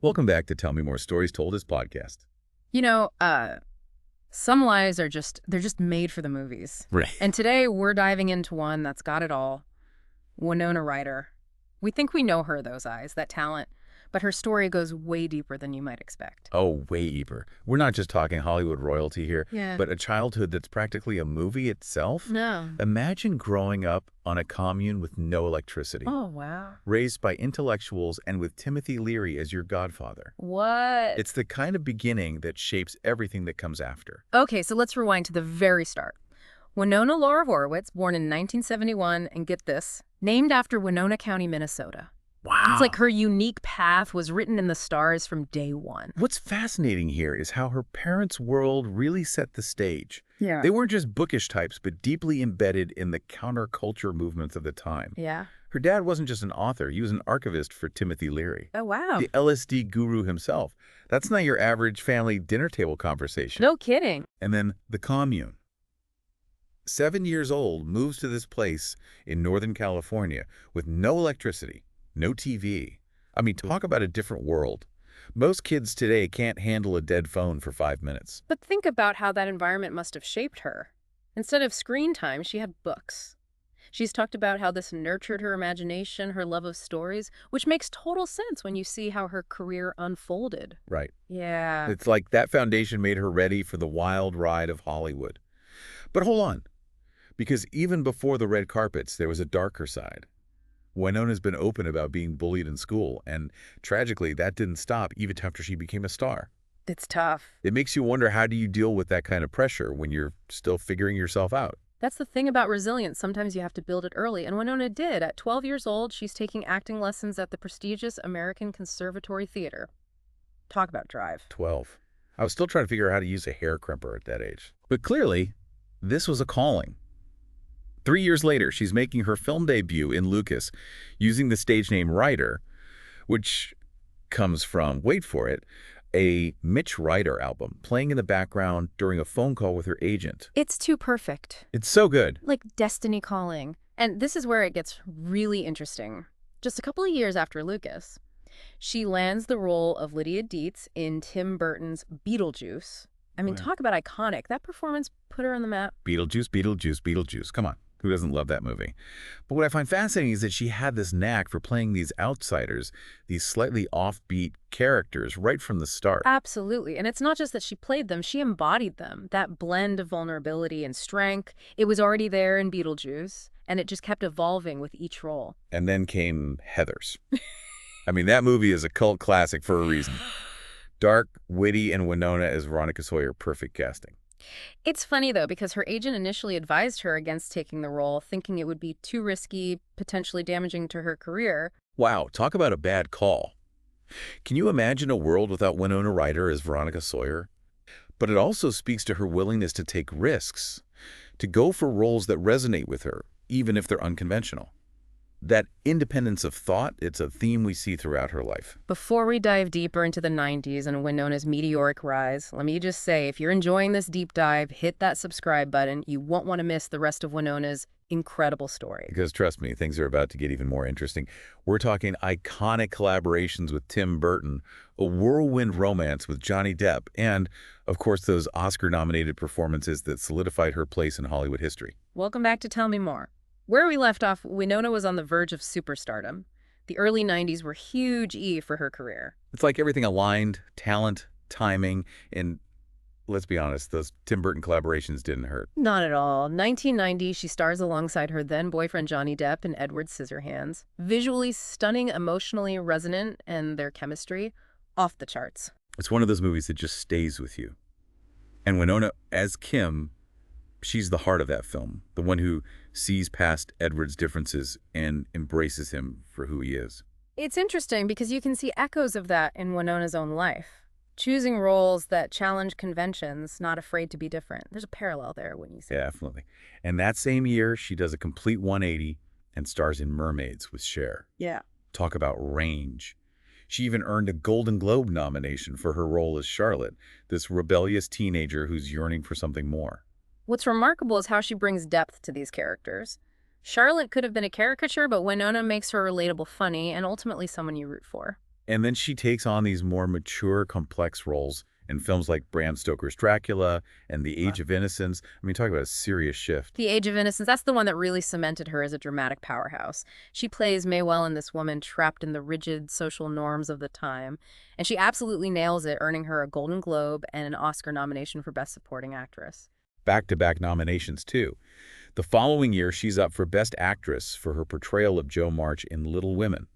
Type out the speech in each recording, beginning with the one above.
Welcome back to Tell Me More Stories Told as podcast. You know, some lies are they're just made for the movies. Right. And today we're diving into one that's got it all. Winona Ryder. We think we know her, those eyes, that talent, but her story goes way deeper than you might expect. Oh, way deeper. We're not just talking Hollywood royalty here, Yeah. but a childhood that's practically a movie itself. No. Imagine growing up on a commune with no electricity, Oh, wow. raised by intellectuals and with Timothy Leary as your godfather. What? It's the kind of beginning that shapes everything that comes after. Okay, so let's rewind to the very start. Winona Laura Horowitz, born in 1971, and get this, named after Winona County, Minnesota. Wow. It's like her unique path was written in the stars from day one. What's fascinating here is how her parents' world really set the stage. Yeah. They weren't just bookish types, but deeply embedded in the counterculture movements of the time. Yeah. Her dad wasn't just an author, he was an archivist for Timothy Leary, Oh, wow. the LSD guru himself. That's not your average family dinner table conversation. No kidding. And then the commune. 7 years old, moves to this place in Northern California with no electricity, no TV. I mean, talk about a different world. Most kids today can't handle a dead phone for 5 minutes. But think about how that environment must have shaped her. Instead of screen time, she had books. She's talked about how this nurtured her imagination, her love of stories, which makes total sense when you see how her career unfolded. Right. Yeah. It's like that foundation made her ready for the wild ride of Hollywood. But hold on, because even before the red carpets, there was a darker side. Winona's been open about being bullied in school, and tragically, that didn't stop even after she became a star. It's tough. It makes you wonder, how do you deal with that kind of pressure when you're still figuring yourself out? That's the thing about resilience. Sometimes you have to build it early, and Winona did. At 12 years old, she's taking acting lessons at the prestigious American Conservatory Theater. Talk about drive. 12. I was still trying to figure out how to use a hair crimper at that age. But clearly, this was a calling. 3 years later, she's making her film debut in Lucas using the stage name Ryder, which comes from, wait for it, a Mitch Ryder album playing in the background during a phone call with her agent. It's too perfect. It's so good. Like destiny calling. And this is where it gets really interesting. Just a couple of years after Lucas, she lands the role of Lydia Dietz in Tim Burton's Beetlejuice. I mean, Wow. talk about iconic. That performance put her on the map. Beetlejuice, Beetlejuice, Beetlejuice. Come on. Who doesn't love that movie? But what I find fascinating is that she had this knack for playing these outsiders, these slightly offbeat characters right from the start. Absolutely. And it's not just that she played them, she embodied them. That blend of vulnerability and strength, it was already there in Beetlejuice, and it just kept evolving with each role. And then came Heathers. I mean, that movie is a cult classic for a reason. Dark, witty, and Winona as Veronica Sawyer, perfect casting. It's funny, though, because her agent initially advised her against taking the role, thinking it would be too risky, potentially damaging to her career. Wow, talk about a bad call. Can you imagine a world without Winona Ryder as Veronica Sawyer? But it also speaks to her willingness to take risks, to go for roles that resonate with her, even if they're unconventional. That independence of thought, it's a theme we see throughout her life. Before we dive deeper into the 90s and Winona's meteoric rise, let me just say, if you're enjoying this deep dive, hit that subscribe button. You won't want to miss the rest of Winona's incredible story. Because trust me, things are about to get even more interesting. We're talking iconic collaborations with Tim Burton, a whirlwind romance with Johnny Depp, and, of course, those Oscar-nominated performances that solidified her place in Hollywood history. Welcome back to Tell Me More. Where we left off, Winona was on the verge of superstardom. The early 90s were huge for her career. It's like everything aligned, talent, timing, and let's be honest, those Tim Burton collaborations didn't hurt. Not at all. 1990, she stars alongside her then-boyfriend Johnny Depp in Edward Scissorhands. Visually stunning, emotionally resonant, and their chemistry, off the charts. It's one of those movies that just stays with you. And Winona, as Kim, she's the heart of that film, the one who sees past Edward's differences and embraces him for who he is. It's interesting because you can see echoes of that in Winona's own life. Choosing roles that challenge conventions, not afraid to be different. There's a parallel there when you say Yeah, definitely. And that same year, she does a complete 180 and stars in Mermaids with Cher. Yeah. Talk about range. She even earned a Golden Globe nomination for her role as Charlotte, this rebellious teenager who's yearning for something more. What's remarkable is how she brings depth to these characters. Charlotte could have been a caricature, but Winona makes her relatable, funny, and ultimately someone you root for. And then she takes on these more mature, complex roles in films like Bram Stoker's Dracula and The Age of Innocence. I mean, talk about a serious shift. The Age of Innocence, that's the one that really cemented her as a dramatic powerhouse. She plays Maywell in this woman trapped in the rigid social norms of the time, and she absolutely nails it, earning her a Golden Globe and an Oscar nomination for Best Supporting Actress. Back-to-back nominations, too. The following year, she's up for Best Actress for her portrayal of Jo March in Little Women.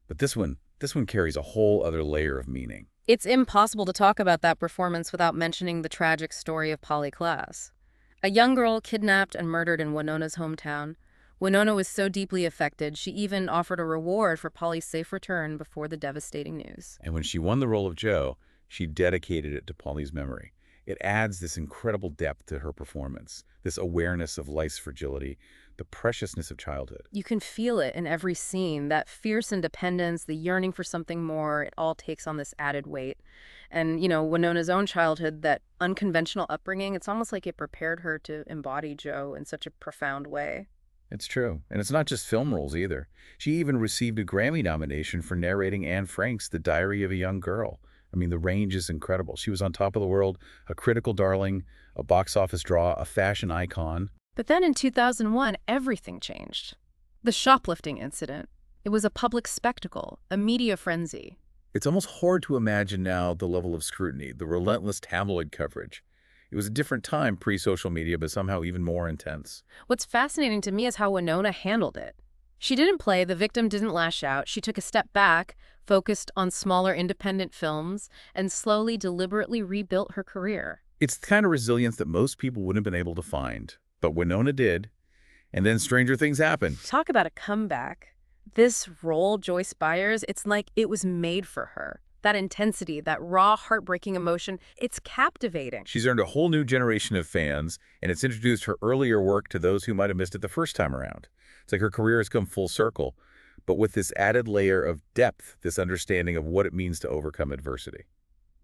But this one carries a whole other layer of meaning. It's impossible to talk about that performance without mentioning the tragic story of Polly Klaas. A young girl kidnapped and murdered in Winona's hometown. Winona was so deeply affected, she even offered a reward for Polly's safe return before the devastating news. And when she won the role of Jo, she dedicated it to Polly's memory. It adds this incredible depth to her performance, this awareness of life's fragility, the preciousness of childhood. You can feel it in every scene, that fierce independence, the yearning for something more, it all takes on this added weight. And, Winona's own childhood, that unconventional upbringing, it's almost like it prepared her to embody Jo in such a profound way. It's true. And it's not just film roles either. She even received a Grammy nomination for narrating Anne Frank's The Diary of a Young Girl. I mean, the range is incredible. She was on top of the world, a critical darling, a box office draw, a fashion icon. But then in 2001, everything changed. The shoplifting incident. It was a public spectacle, a media frenzy. It's almost hard to imagine now the level of scrutiny, the relentless tabloid coverage. It was a different time pre-social media, but somehow even more intense. What's fascinating to me is how Winona handled it. She didn't play, the victim didn't lash out. She took a step back, focused on smaller independent films, and slowly, deliberately rebuilt her career. It's the kind of resilience that most people wouldn't have been able to find. But Winona did, and then stranger things happened. Talk about a comeback. This role, Joyce Byers, it's like it was made for her. That intensity, that raw, heartbreaking emotion, it's captivating. She's earned a whole new generation of fans, and it's introduced her earlier work to those who might have missed it the first time around. It's like her career has come full circle, but with this added layer of depth, this understanding of what it means to overcome adversity.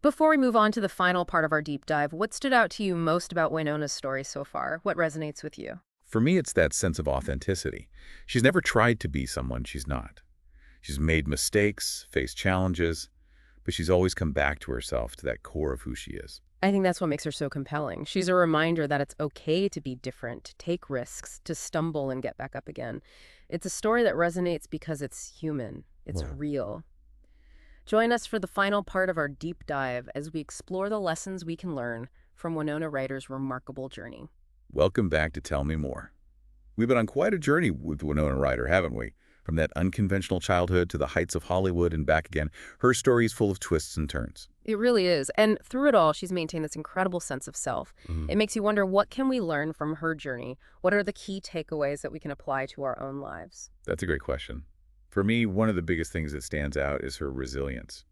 Before we move on to the final part of our deep dive, what stood out to you most about Winona's story so far? What resonates with you? For me, it's that sense of authenticity. She's never tried to be someone she's not. She's made mistakes, faced challenges, but she's always come back to herself, to that core of who she is. I think that's what makes her so compelling. She's a reminder that it's okay to be different, to take risks, to stumble and get back up again. It's a story that resonates because it's human. It's real. Join us for the final part of our deep dive as we explore the lessons we can learn from Winona Ryder's remarkable journey. Welcome back to Tell Me More. We've been on quite a journey with Winona Ryder, haven't we? From that unconventional childhood to the heights of Hollywood and back again, her story is full of twists and turns. It really is. And through it all, she's maintained this incredible sense of self. It makes you wonder, what can we learn from her journey? What are the key takeaways that we can apply to our own lives? That's a great question. For me, one of the biggest things that stands out is her resilience.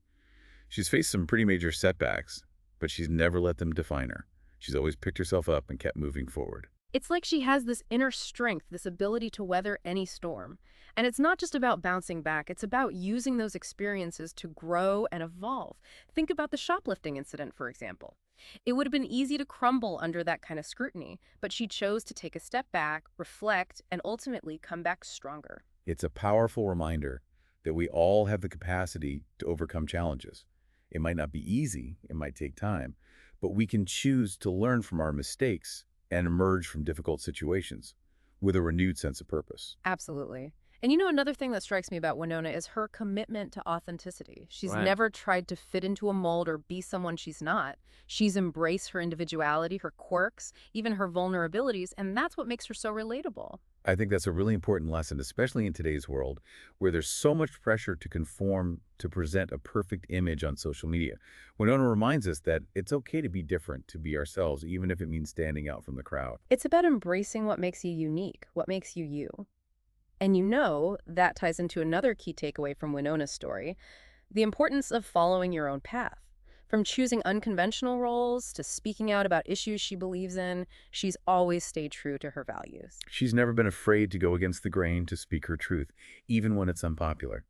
She's faced some pretty major setbacks, but she's never let them define her. She's always picked herself up and kept moving forward. It's like she has this inner strength, this ability to weather any storm. And it's not just about bouncing back, it's about using those experiences to grow and evolve. Think about the shoplifting incident, for example. It would have been easy to crumble under that kind of scrutiny, but she chose to take a step back, reflect, and ultimately come back stronger. It's a powerful reminder that we all have the capacity to overcome challenges. It might not be easy, it might take time, but we can choose to learn from our mistakes and emerge from difficult situations with a renewed sense of purpose. Absolutely. And another thing that strikes me about Winona is her commitment to authenticity. She's Right. never tried to fit into a mold or be someone she's not. She's embraced her individuality, her quirks, even her vulnerabilities, and that's what makes her so relatable. I think that's a really important lesson, especially in today's world, where there's so much pressure to conform, to present a perfect image on social media. Winona reminds us that it's okay to be different, to be ourselves, even if it means standing out from the crowd. It's about embracing what makes you unique, what makes you you. And that ties into another key takeaway from Winona's story, the importance of following your own path. From choosing unconventional roles to speaking out about issues she believes in, she's always stayed true to her values. She's never been afraid to go against the grain, to speak her truth, even when it's unpopular.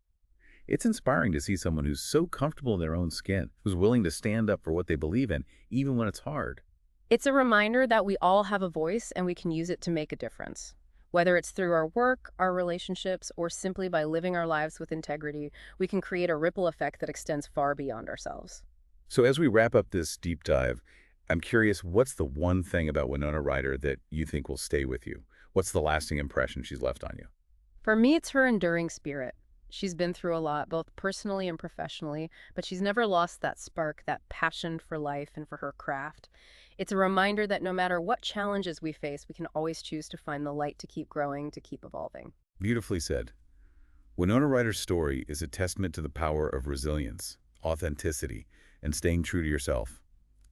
It's inspiring to see someone who's so comfortable in their own skin, who's willing to stand up for what they believe in, even when it's hard. It's a reminder that we all have a voice and we can use it to make a difference. Whether it's through our work, our relationships, or simply by living our lives with integrity, we can create a ripple effect that extends far beyond ourselves. So as we wrap up this deep dive, I'm curious, what's the one thing about Winona Ryder that you think will stay with you? What's the lasting impression she's left on you? For me, it's her enduring spirit. She's been through a lot, both personally and professionally, but she's never lost that spark, that passion for life and for her craft. It's a reminder that no matter what challenges we face, we can always choose to find the light to keep growing, to keep evolving. Beautifully said. Winona Ryder's story is a testament to the power of resilience, authenticity, and staying true to yourself.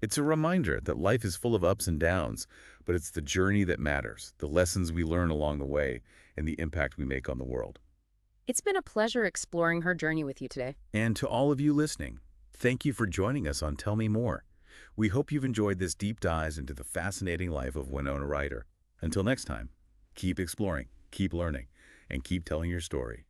It's a reminder that life is full of ups and downs, but it's the journey that matters, the lessons we learn along the way, and the impact we make on the world. It's been a pleasure exploring her journey with you today. And to all of you listening, thank you for joining us on Tell Me More. We hope you've enjoyed this deep dive into the fascinating life of Winona Ryder. Until next time, keep exploring, keep learning, and keep telling your story.